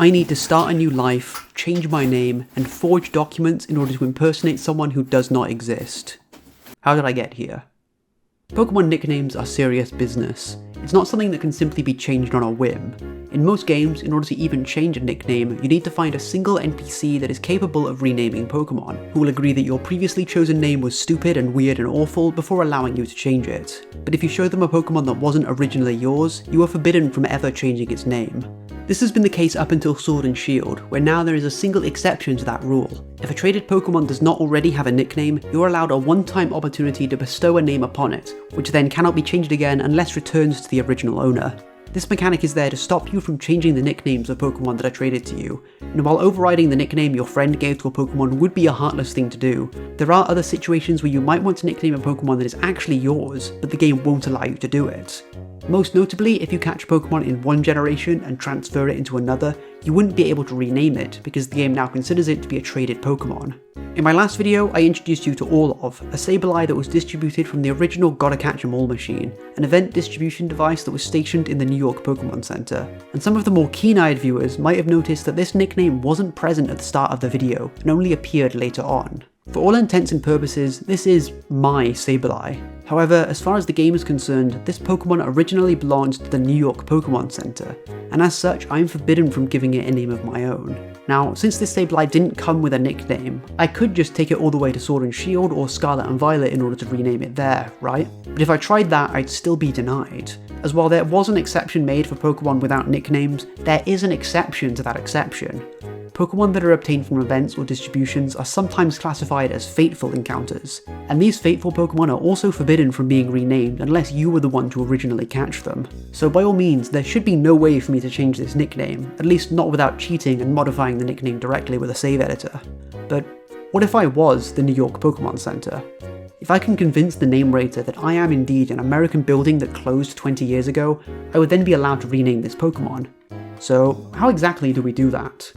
I need to start a new life, change my name, and forge documents in order to impersonate someone who does not exist. How did I get here? Pokemon nicknames are serious business. It's not something that can simply be changed on a whim. In most games, in order to even change a nickname, you need to find a single NPC that is capable of renaming Pokemon, who will agree that your previously chosen name was stupid and weird and awful before allowing you to change it. But if you show them a Pokemon that wasn't originally yours, you are forbidden from ever changing its name. This has been the case up until Sword and Shield, where now there is a single exception to that rule. If a traded Pokemon does not already have a nickname, you're allowed a one-time opportunity to bestow a name upon it, which then cannot be changed again unless returned to the original owner. This mechanic is there to stop you from changing the nicknames of Pokemon that are traded to you, and while overriding the nickname your friend gave to a Pokemon would be a heartless thing to do, there are other situations where you might want to nickname a Pokemon that is actually yours, but the game won't allow you to do it. Most notably, if you catch a Pokemon in one generation and transfer it into another, you wouldn't be able to rename it because the game now considers it to be a traded Pokemon. In my last video, I introduced you to Orlov, a Sableye that was distributed from the original Gotta Catch 'Em All machine, an event distribution device that was stationed in the New York Pokemon Center. And some of the more keen-eyed viewers might have noticed that this nickname wasn't present at the start of the video and only appeared later on. For all intents and purposes, this is my Sableye. However, as far as the game is concerned, this Pokemon originally belonged to the New York Pokemon Center, and as such, I am forbidden from giving it a name of my own. Now, since this Sableye didn't come with a nickname, I could just take it all the way to Sword and Shield or Scarlet and Violet in order to rename it there, right? But if I tried that, I'd still be denied. As while there was an exception made for Pokemon without nicknames, there is an exception to that exception. Pokemon that are obtained from events or distributions are sometimes classified as fateful encounters, and these fateful Pokemon are also forbidden from being renamed unless you were the one to originally catch them. So by all means, there should be no way for me to change this nickname, at least not without cheating and modifying the nickname directly with a save editor. But what if I was the New York Pokemon Center? If I can convince the name rater that I am indeed an American building that closed 20 years ago, I would then be allowed to rename this Pokemon. So how exactly do we do that?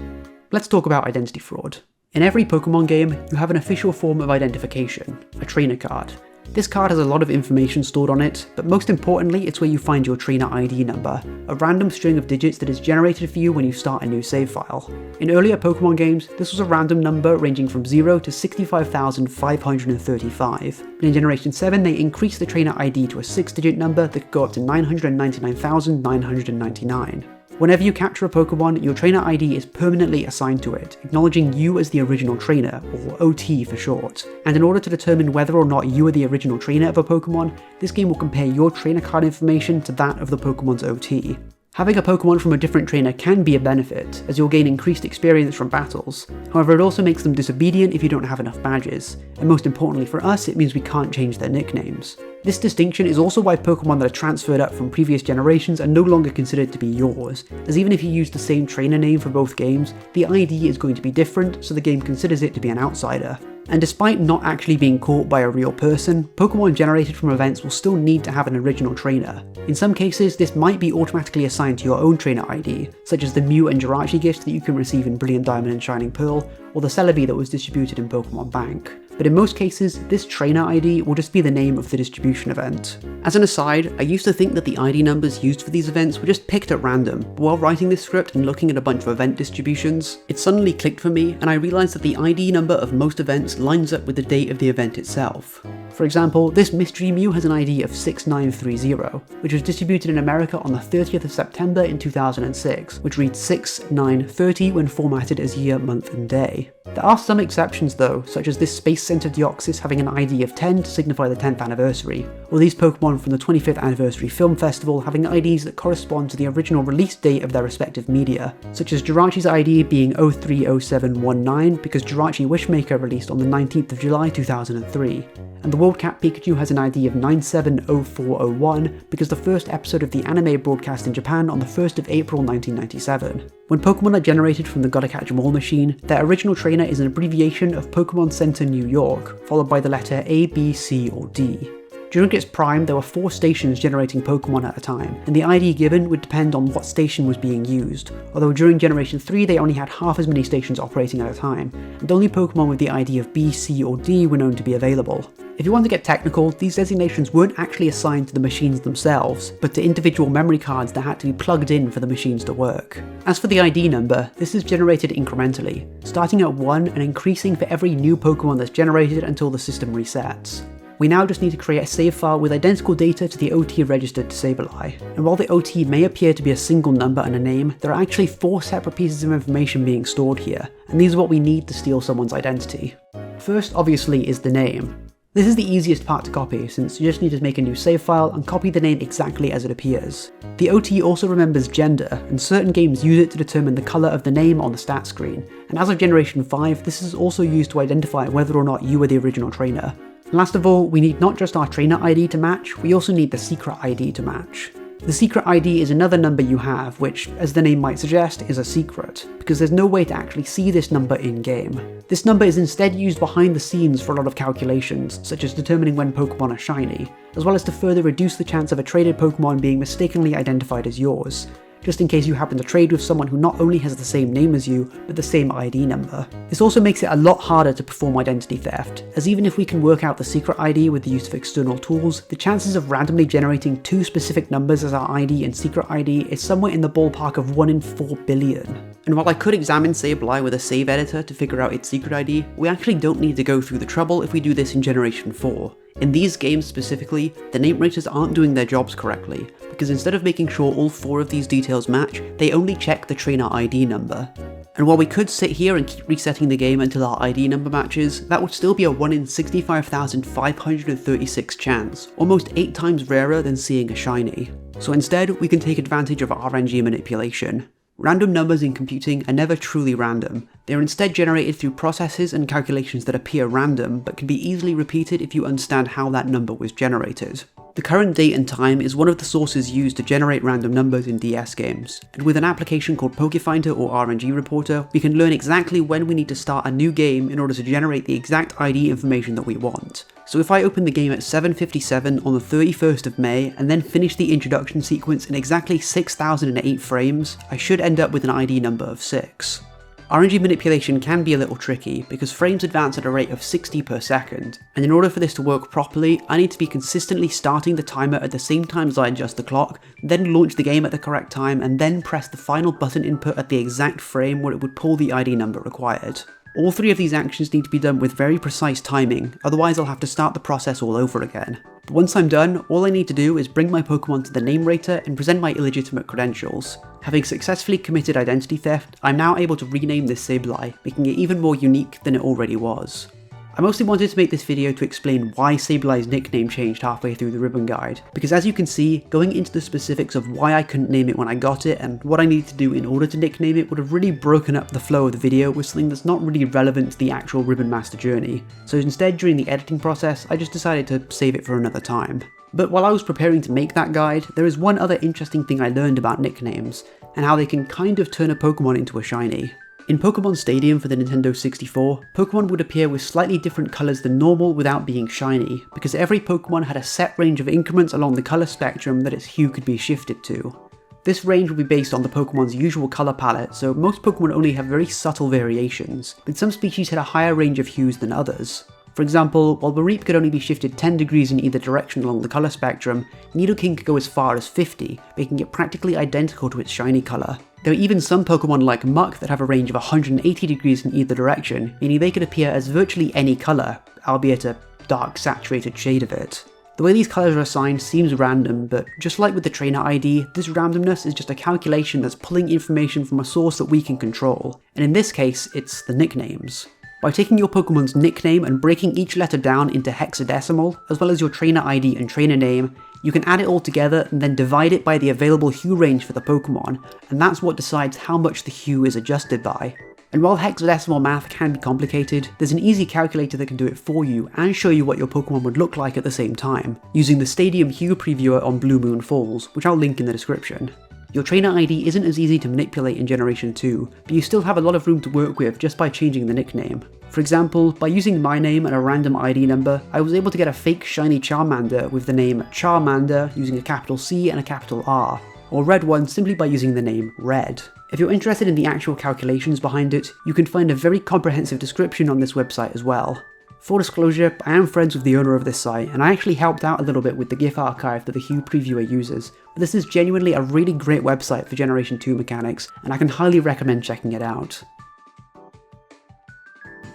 Let's talk about identity fraud. In every Pokemon game, you have an official form of identification, a trainer card. This card has a lot of information stored on it, but most importantly, it's where you find your trainer ID number, a random string of digits that is generated for you when you start a new save file. In earlier Pokemon games, this was a random number ranging from 0 to 65,535, but in Generation 7 they increased the trainer ID to a 6-digit number that could go up to 999,999. Whenever you capture a Pokemon, your trainer ID is permanently assigned to it, acknowledging you as the original trainer, or OT for short. And in order to determine whether or not you are the original trainer of a Pokemon, this game will compare your trainer card information to that of the Pokemon's OT. Having a Pokemon from a different trainer can be a benefit, as you'll gain increased experience from battles. However, it also makes them disobedient if you don't have enough badges, and most importantly for us, it means we can't change their nicknames. This distinction is also why Pokemon that are transferred up from previous generations are no longer considered to be yours, as even if you use the same trainer name for both games, the ID is going to be different, so the game considers it to be an outsider. And despite not actually being caught by a real person, Pokemon generated from events will still need to have an original trainer. In some cases, this might be automatically assigned to your own trainer ID, such as the Mew and Jirachi gifts that you can receive in Brilliant Diamond and Shining Pearl, or the Celebi that was distributed in Pokemon Bank. But in most cases, this trainer ID will just be the name of the distribution event. As an aside, I used to think that the ID numbers used for these events were just picked at random, but while writing this script and looking at a bunch of event distributions, it suddenly clicked for me and I realised that the ID number of most events lines up with the date of the event itself. For example, this Mystery Mew has an ID of 6930, which was distributed in America on the 30th of September in 2006, which reads 6930 when formatted as year, month and day. There are some exceptions though, such as this Space Center Deoxys having an ID of 10 to signify the 10th anniversary, or these Pokemon from the 25th anniversary film festival having IDs that correspond to the original release date of their respective media, such as Jirachi's ID being 030719 because Jirachi Wishmaker released on the 19th of July 2003, and the World Cat Pikachu has an ID of 970401 because the first episode of the anime broadcast in Japan on the 1st of April 1997. When Pokemon are generated from the Gotta Catch 'Em All machine, their original trainer is an abbreviation of Pokemon Center New York, followed by the letter A, B, C, or D. During its prime, there were 4 stations generating Pokemon at a time, and the ID given would depend on what station was being used, although during Generation 3 they only had half as many stations operating at a time, and only Pokemon with the ID of B, C, or D were known to be available. If you want to get technical, these designations weren't actually assigned to the machines themselves, but to individual memory cards that had to be plugged in for the machines to work. As for the ID number, this is generated incrementally, starting at 1 and increasing for every new Pokemon that's generated until the system resets. We now just need to create a save file with identical data to the OT registered to Sableye. And while the OT may appear to be a single number and a name, there are actually 4 separate pieces of information being stored here, and these are what we need to steal someone's identity. First, obviously, is the name. This is the easiest part to copy, since you just need to make a new save file and copy the name exactly as it appears. The OT also remembers gender, and certain games use it to determine the colour of the name on the stat screen, and as of Generation 5, this is also used to identify whether or not you were the original trainer. And last of all, we need not just our trainer ID to match, we also need the secret ID to match. The secret ID is another number you have, which, as the name might suggest, is a secret, because there's no way to actually see this number in-game. This number is instead used behind the scenes for a lot of calculations, such as determining when Pokemon are shiny, as well as to further reduce the chance of a traded Pokemon being mistakenly identified as yours, just in case you happen to trade with someone who not only has the same name as you, but the same ID number. This also makes it a lot harder to perform identity theft, as even if we can work out the secret ID with the use of external tools, the chances of randomly generating 2 specific numbers as our ID and secret ID is somewhere in the ballpark of 1 in 4 billion. And while I could examine Sableye with a save editor to figure out its secret ID, we actually don't need to go through the trouble if we do this in Generation 4. In these games specifically, the name raters aren't doing their jobs correctly, because instead of making sure all 4 of these details match, they only check the trainer ID number. And while we could sit here and keep resetting the game until our ID number matches, that would still be a 1 in 65,536 chance, almost 8 times rarer than seeing a shiny. So instead, we can take advantage of RNG manipulation. Random numbers in computing are never truly random. They are instead generated through processes and calculations that appear random, but can be easily repeated if you understand how that number was generated. The current date and time is one of the sources used to generate random numbers in DS games, and with an application called PokeFinder or RNG Reporter, we can learn exactly when we need to start a new game in order to generate the exact ID information that we want. So if I open the game at 7:57 on the 31st of May and then finish the introduction sequence in exactly 6008 frames, I should end up with an ID number of 6. RNG manipulation can be a little tricky because frames advance at a rate of 60 per second, and in order for this to work properly, I need to be consistently starting the timer at the same time as I adjust the clock, then launch the game at the correct time, and then press the final button input at the exact frame where it would pull the ID number required. All 3 of these actions need to be done with very precise timing, otherwise I'll have to start the process all over again. But once I'm done, all I need to do is bring my Pokemon to the name rater and present my illegitimate credentials. Having successfully committed identity theft, I'm now able to rename this Sableye, making it even more unique than it already was. I mostly wanted to make this video to explain why Sableye's nickname changed halfway through the ribbon guide, because as you can see, going into the specifics of why I couldn't name it when I got it and what I needed to do in order to nickname it would have really broken up the flow of the video with something that's not really relevant to the actual Ribbon Master journey. So instead, during the editing process, I just decided to save it for another time. But while I was preparing to make that guide, there is one other interesting thing I learned about nicknames, and how they can kind of turn a Pokemon into a shiny. In Pokemon Stadium for the Nintendo 64, Pokemon would appear with slightly different colours than normal without being shiny, because every Pokemon had a set range of increments along the colour spectrum that its hue could be shifted to. This range would be based on the Pokemon's usual colour palette, so most Pokemon only have very subtle variations, but some species had a higher range of hues than others. For example, while Mareep could only be shifted 10 degrees in either direction along the colour spectrum, Nidoking could go as far as 50, making it practically identical to its shiny colour. There are even some Pokemon like Muck that have a range of 180 degrees in either direction, meaning they could appear as virtually any colour, albeit a dark saturated shade of it. The way these colours are assigned seems random, but just like with the trainer ID, this randomness is just a calculation that's pulling information from a source that we can control, and in this case, it's the nicknames. By taking your Pokemon's nickname and breaking each letter down into hexadecimal, as well as your trainer ID and trainer name, you can add it all together and then divide it by the available hue range for the Pokemon, and that's what decides how much the hue is adjusted by. And while hexadecimal math can be complicated, there's an easy calculator that can do it for you and show you what your Pokemon would look like at the same time, using the Stadium Hue Previewer on Blue Moon Falls, which I'll link in the description. Your trainer ID isn't as easy to manipulate in Generation 2, but you still have a lot of room to work with just by changing the nickname. For example, by using my name and a random ID number, I was able to get a fake shiny Charmander with the name Charmander using a capital C and a capital R, or Red one simply by using the name Red. If you're interested in the actual calculations behind it, you can find a very comprehensive description on this website as well. Full disclosure, I am friends with the owner of this site, and I actually helped out a little bit with the GIF archive that the Hue Previewer uses, but this is genuinely a really great website for Generation 2 mechanics, and I can highly recommend checking it out.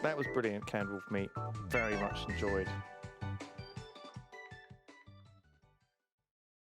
That was brilliant, Candle Wolf Meat. Very much enjoyed.